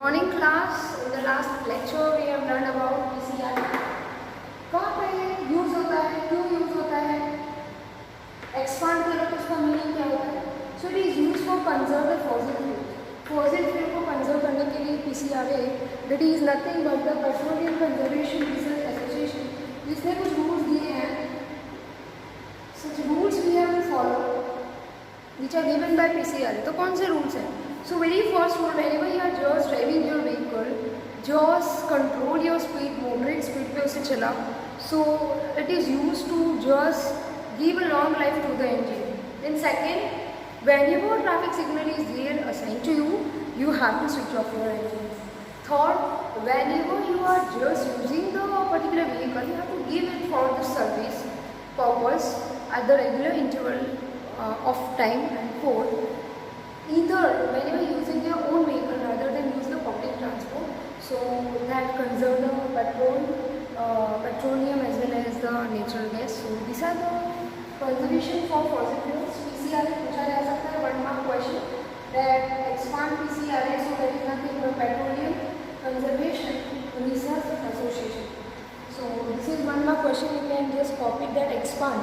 Morning class. In the last lecture we have learned about PCR. कहाँ पे use होता है, क्यों यूज होता है, एक्सपांड करो तो उसका मीनिंग क्या होता है. So it is use for conserve the fossil fuel. Fossil fuel को कंजर्व करने के लिए PCR है. That is nothing but the petroleum conservation research association, जिसने कुछ रूल्स दिए हैं. Such rules we have to follow which are given by PCR. तो कौन से रूल्स हैं? So very first rule, whenever you are just driving your vehicle, just control your speed, moderate speed पे उसे चला. So it is used to just give a long life to the engine. Then second, whenever traffic signal is there assigned to you, you have to switch off your engine. Third, whenever you are just using the particular vehicle, you have to give it for the service purpose at the regular interval of time. And fourth, either whenever using your own vehicle rather than use the public transport, so that conserve the petroleum as well as the natural gas. So these are the conservation for fossil fuels. PCR पूछा जा सकता है 1 mark question that expand PCR, so that is nothing but petroleum conservation research association. So this is 1 mark question. You can just copy that. Expand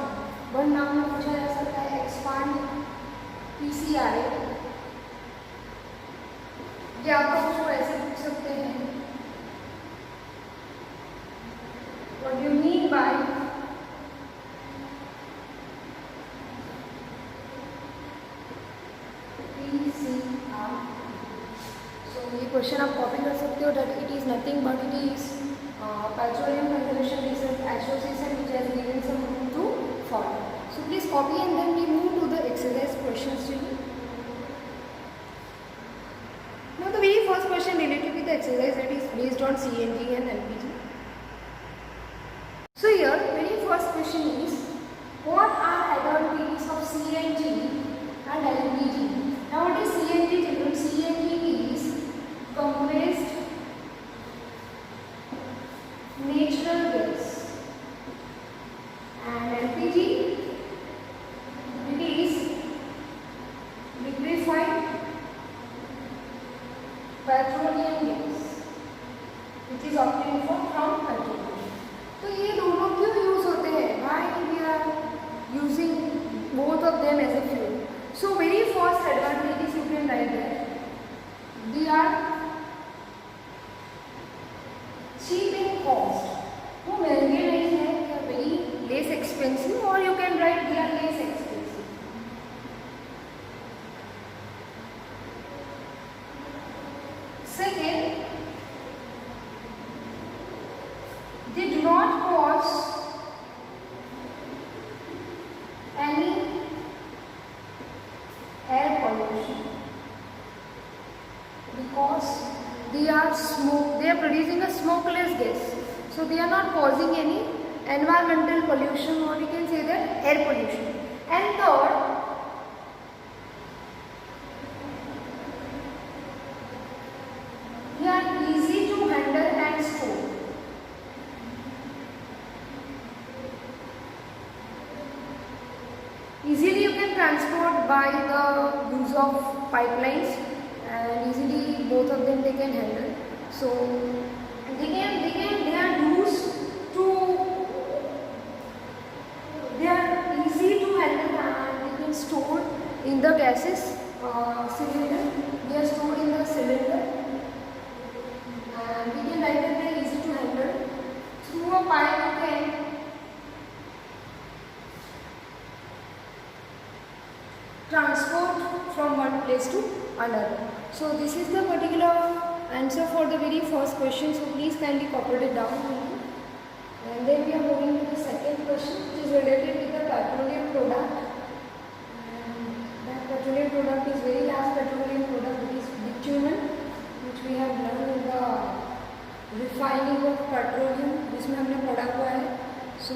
1 mark में पूछा जा सकता है expand PCR. ये आपको कुछ ऐसे पूछ सकते हैं. What do you mean by PCR? So ये क्वेश्चन आप कॉपी कर सकते हो. that it is nothing but it is petroleum conservation research association which has given some rule to follow. So please copy and then we move to the exercise questions to you. Now the very first question related with the exercise, that is based on CNG and LPG. So here very first question is, what are advantages of CNG and LPG? Now what is CNG children? CNG is compressed natural gas and LPG it is liquefied petroleum gas which is obtain from petroleum. तो ये दोनों क्यों use होते हैं? Why we are using both of them as a fuel? So very first advantage you can write that they are cheap in cost. वो महंगे नहीं है, they are very less expensive, और you can write they are less expensive. Second, they do not cause any air pollution because they are producing a smokeless gas. So they are not causing any environmental pollution, or you can say that air pollution. And third, they are easy to handle and store. Easily you can transport by the use of pipelines, and easily both of them they can handle. So they are easy to handle, and they can store in the gases cylinder. They are stored in the cylinder. And we can write that they are easy to handle. Through a pipe you can transport from one place to another. So this is the particular answer for the very first question. So please kindly copy it down. And then we are moving to the second question, which is related with the petroleum product. And that petroleum product is very last petroleum product, it is bitumen, which we have learned in the refining of petroleum, जिसमें हमने पढ़ा हुआ है. So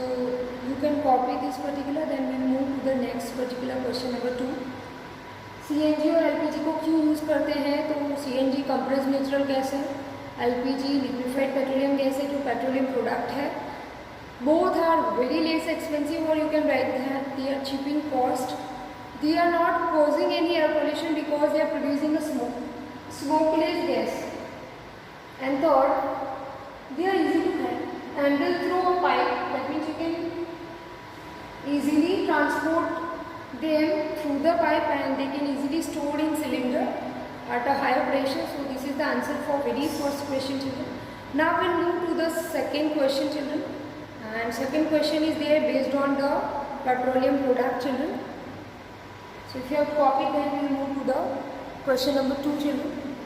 you can copy this particular. Then we move to the next particular question number 2. CNG और LPG को क्यों use करते हैं? तो CNG कंप्रेस्ड नेचुरल गैस है, LPG लिक्विफाइड पेट्रोलियम गैस है जो पेट्रोलियम प्रोडक्ट है. Both are very less expensive, or you can write that they are cheap in cost. They are not causing any air pollution because they are producing a smokeless gas. handle through a pipe. That means you can easily transport them through the pipe and they can easily stored in cylinder at a higher pressure. So this is the answer for very first question, children. Now we'll move to the second question, children. And second question is there based on the petroleum product, children. So if you have copied, then we'll move to the question number 2, children.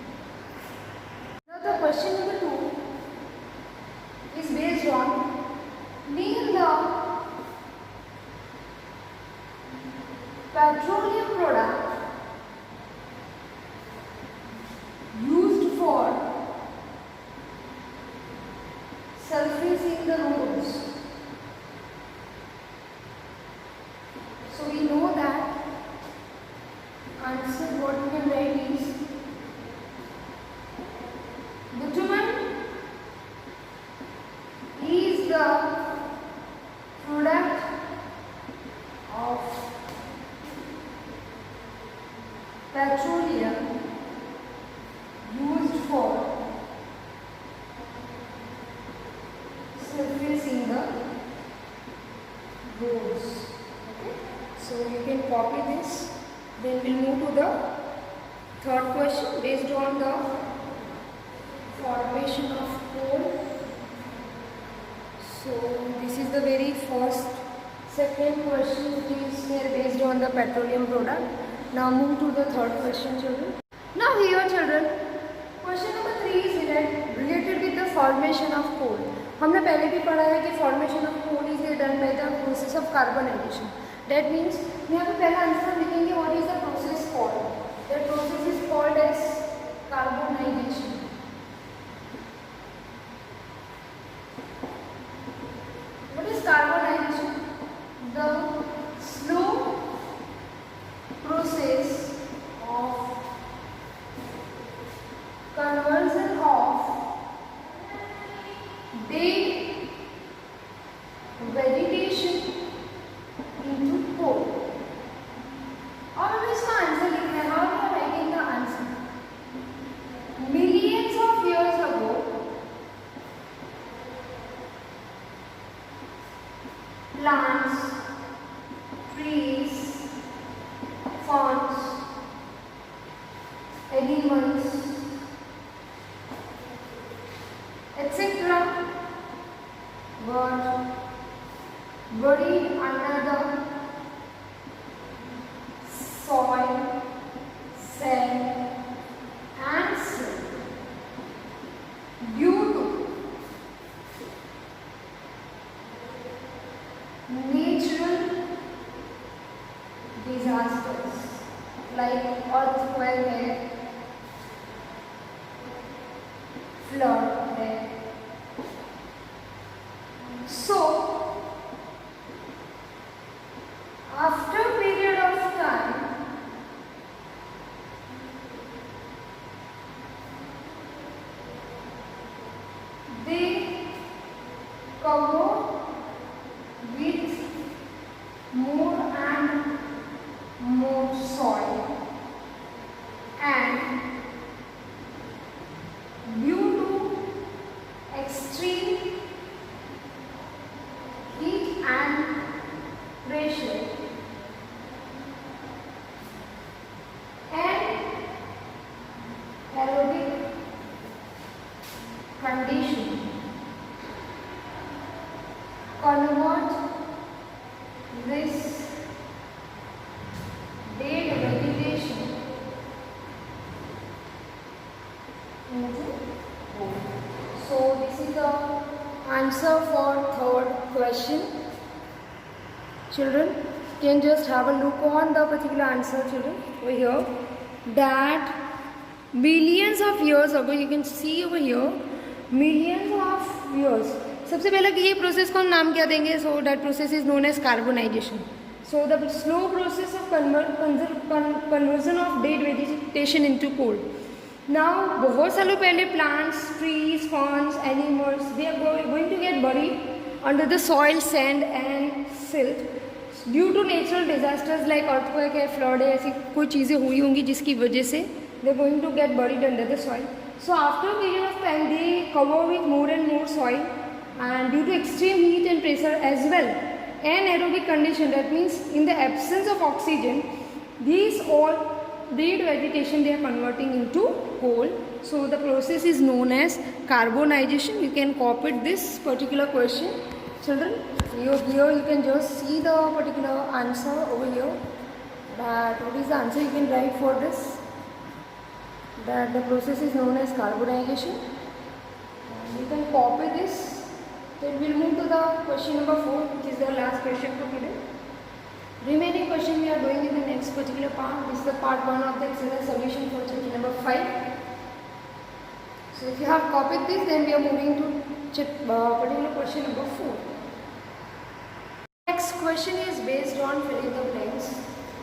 Now the question number 2 is based on name the petroleum product used for surfacing the roads. So we know that answer what we can write is bitumen is the product of petroleum used for surfacing the roads. Okay, so you can copy this. Then we'll move to the third question based on the formation of coal. So this is the very first second question which is here based on the petroleum product. Now move to the third question, children. Now here, children, question number 3 is related with the formation of coal. हमने पहले भी पढ़ा है कि formation of coal is done by the process of carbonization. That means यहाँ पे पहला answer लिखेंगे what is the process called. That process is called as carbonization. What is carbonization? The slow process of conversion of dead vegetation into coal. और हम इसका answer लिख रहे हैं. How we are writing the answer? Millions of years ago, plants, trees, ferns, animals, etc. were buried under the soil, sand and silt. Due to natural disasters like earthquake है, flood है. So after a period of time, they cover with more and more soil, and due to extreme heat and pressure and aerobic condition, convert this dead vegetation into coal. So this is the answer for third question. Children, can just have a look on the particular answer, children, over here. That millions of years ago, you can see over here, millions of years. सबसे पहले कि ये process को हम नाम क्या देंगे? So that process is known as carbonization. So the slow process of conversion of dead vegetation into coal. Now बहुत सालों पहले plants, trees, ferns, animals, they are going to get buried under the soil, sand and silt. Due to natural disasters like earthquake है, flood है, ऐसी कोई चीज़ें हुई होंगी जिसकी वजह से they going to get buried under the soil. So after a period of time, they cover with more and more soil and due to extreme heat and pressure as well, anaerobic condition, that means in the absence of oxygen, these all dead vegetation they are converting into coal. So the process is known as carbonization. You can copy this particular question, children. Here you can just see the particular answer over here. That what is the answer you can write for this? That the process is known as carbonization. And you can copy this. Then we'll move to the question number 4, which is the last question for today. Remaining question we are doing in the next particular part. This is the part 1 of the exercise solution for question number 5. So if you have copied this, then we are moving to particular question number 4. Next question is based on filling the blanks.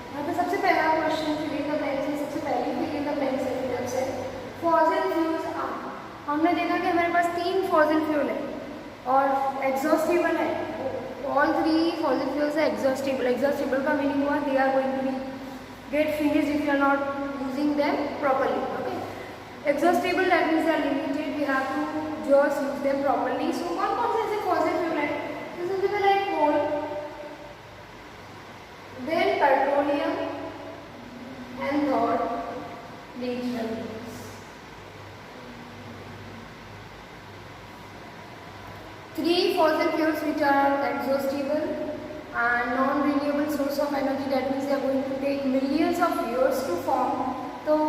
यहाँ पे सबसे पहला question filling the blanks है. सबसे पहली filling the blanks है फिर से फॉसिल फ्यूल्स आर. हमने देखा कि हमारे पास 3 फॉसिल फ्यूल है और एग्जॉस्टेबल है. ऑल 3 फॉसिल फ्यूल्स है एग्जॉस्टेबल. एग्जॉस्टेबल का मीनिंग हुआ they are going to be get finished if you are not using them properly. Okay, exhaustible that means they are limited, we have to just use them properly. So कौन कौन से ऐसे fossil fuel है? सबसे पहला है कोल, then petroleum, and third natural gas. 3 fossil fuels which are exhaustible and non-renewable source of energy, that means they are going to take millions of years to form. So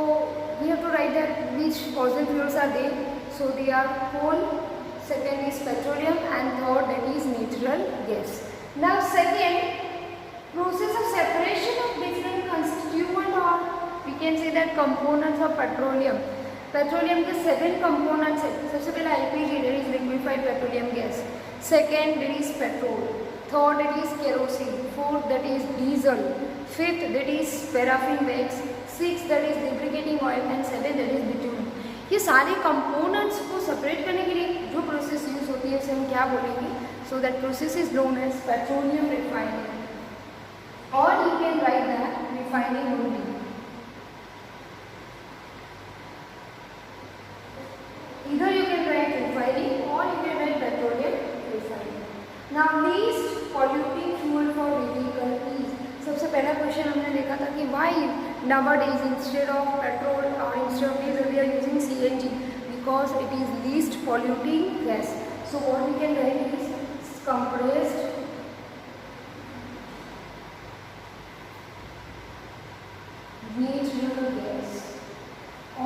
we have to write that which fossil fuels are they. So they are coal, second is petroleum, and third that is natural gas. Now second, process of separation of different constituent, or we can say that components of petroleum. Petroleum के 7 components है. सबसे पहला LPG, that is liquefied petroleum gas. Second, that is petrol. Third, that is kerosene. Fourth, that is diesel. Fifth, that is paraffin wax. Sixth, that is lubricating oil, and seventh, that is bitumen. ये सारे components को separate करने के लिए जो process use होती है उसे हम क्या बोलेंगे? So that process is known as petroleum refining. Or you can write that refining only. Either you can write refining or you can write petroleum refining. Now least polluting fuel for vehicle is. सबसे पहला question हमने देखा था कि why nowadays instead of petrol or instead of diesel we are using CNG, because it is least polluting gas. So what we can write is compressed natural gas,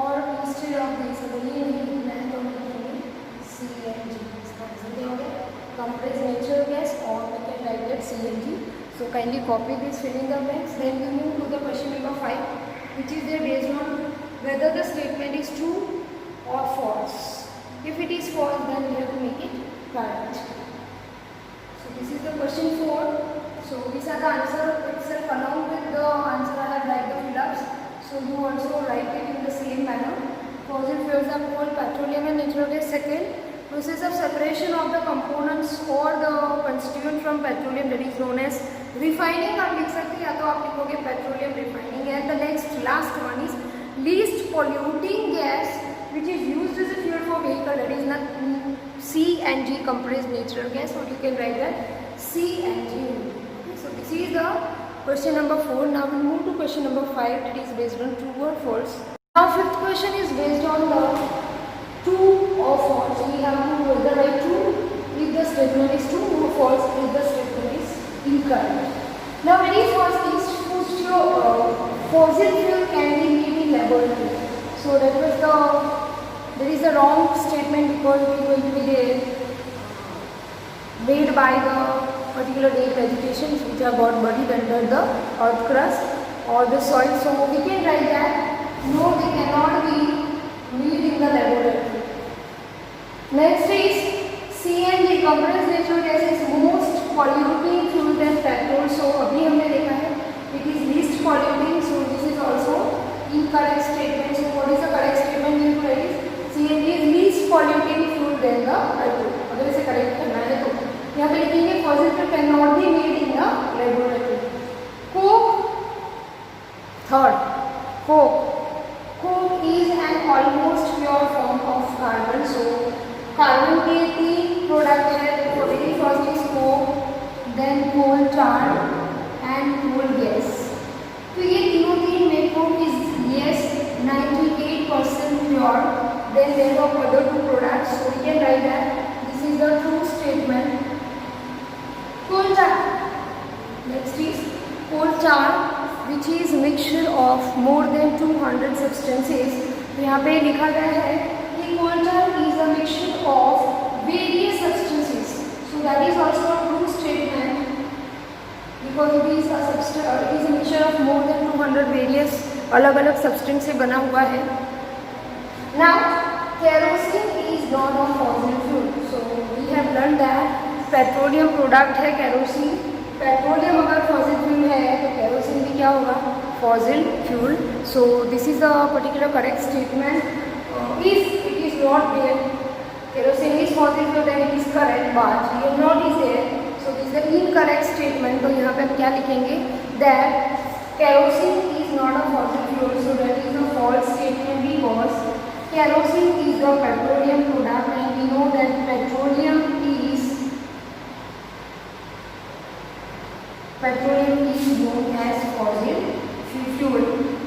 or instead of this अगर ये नहीं लिखना है तो हम लिखेंगे CNG. इसका answer क्या हो गया? compressed natural gas, or we can write that CNG. So kindly copy this filling the blanks. Then we move to the question number 5, which is there based on whether the statement is true or false. If it is false, then we have to make it correct. So this is the question 4. So these are the answer itself along with the answer I have write the fill-ups. So you also write it in the same manner. Fossil fuels are coal, petroleum, and natural gas. Second, process of separation of the components or the constituent from petroleum, that is known as refining. आप लिख सकते हैं या तो आप लिखोगे petroleum refining. And the next last one is least polluting gas which is used as a fuel for vehicle, that is not CNG, compressed natural gas, or you can write that CNG. So this is the question number 4. Now we move to question number 5, that is based on true or false. Now fifth question is based on the true or false. We have to whether write true if the statement is true or false if the statement is incorrect. Now very first is fossil fuel can be made in laboratory. So that is the wrong statement, because it is going to be made by the particular dead vegetations which are got buried under the earth crust or the soil. So we can write that no, they cannot be made in the laboratory. Next is CNG, compressed natural gas, is most polluting fuel than petrol. So अभी हमने देखा है it is least polluting. So this is also incorrect statement. So what is the correct statement? You write is CNG is least polluting fuel than the petrol. अगर इसे correct करना है तो यहाँ पे लिखेंगे fossil fuel cannot be made in the laboratory. Coke, third, coke is an almost pure form of carbon. So carbon के 3 product है, coal tar and coal gas. तो ये तीनों में proof is yes 98% pure. Then there are other two products. So we can write that this is the true statement. Coal tar. Next is coal tar, which is mixture of more than 200 substances. तो यहाँ पे लिखा गया है कि coal tar is a mixture of various substances. So that is also a true statement because it is a mixture of more than 200 various अलग अलग substance से बना हुआ है. Now kerosene is not a fossil fuel. So we have learned that petroleum product है kerosene. Petroleum अगर fossil fuel है तो केरोसिन भी क्या होगा, fossil fuel. So this is a particular correct statement. If it is not there kerosene is fossil fuel then it is correct, but ये not is there, so this is the incorrect statement. तो यहाँ पे हम क्या लिखेंगे, that kerosene is not a fossil fuel. So that is a false statement because kerosene is a petroleum product and we know that petroleum is known as fossil fuel.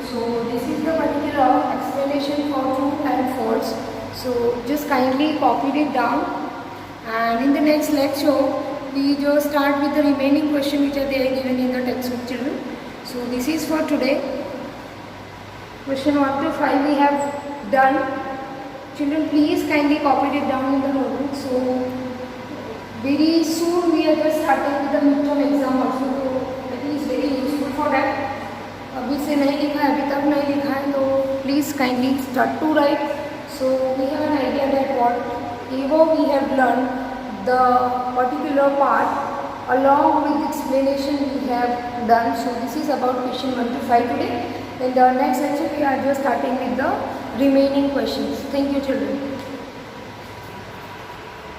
So this is the particular explanation for true and false. So just kindly copied it down, and in the next lecture we just start with the remaining question which are there given in the textbook, children. So this is for today. Question 1 to 5 we have done. Children, please kindly copy it down in the notebook. So very soon we are just starting with the midterm exam also. So it is very useful for that. अभी से नहीं लिखा है, अभी तक नहीं लिखा है, तो please kindly start to write. So we have an idea that whatever we have learned the particular part along with explanation we have done. So this is about question 1 to 5 today. In the next lecture we are just starting with the remaining questions. Thank you, children.